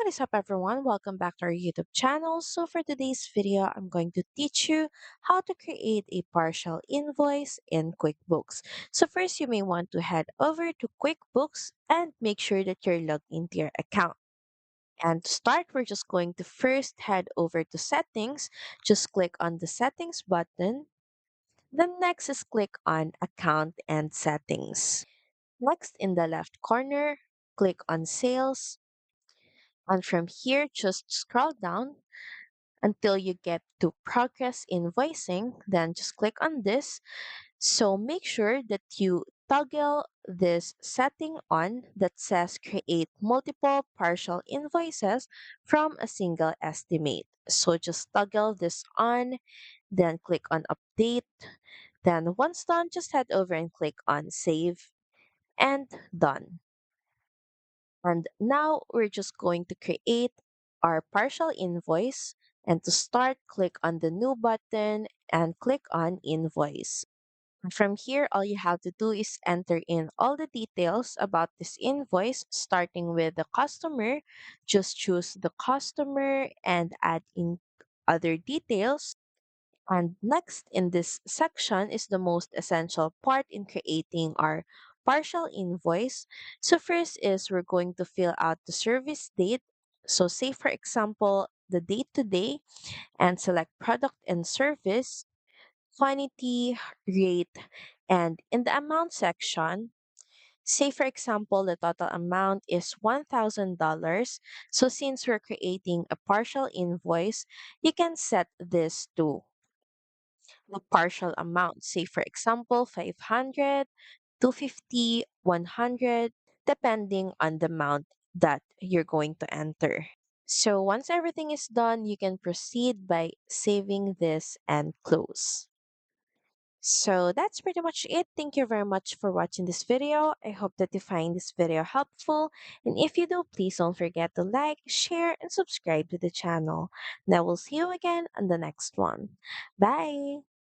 what is up everyone? Welcome back to our YouTube channel. So for today's video, I'm going to teach you how to create a partial invoice in QuickBooks. So first, you may want to head over to QuickBooks and make sure that you're logged into your account. And to start, we're just going to first head over to settings. Just click on the settings button. Then next is click on account and settings. Next in the left corner, click on sales. And from here, just scroll down until you get to Progress Invoicing. Then just click on this. So make sure that you toggle this setting on that says create multiple partial invoices from a single estimate. So just toggle this on, then click on update. Then once done, just head over and click on save and done. And now we're just going to create our partial invoice. And to start, click on the new button and click on invoice. And from here, all you have to do is enter in all the details about this invoice, starting with the customer. Just choose the customer and add in other details. And next in this section is the most essential part in creating our partial invoice. So first is we're going to fill out the service date. So say for example, the date today and select product and service, quantity, rate, and in the amount section, say for example, the total amount is $1,000. So since we're creating a partial invoice, you can set this to the partial amount. Say, for example, 500, 250, 100, depending on the amount that you're going to enter. So once everything is done, you can proceed by saving this and close. So that's pretty much it. Thank you very much for watching this video. I hope that you find this video helpful. And if you do, please don't forget to like, share, and subscribe to the channel. Now we'll see you again on the next one. Bye!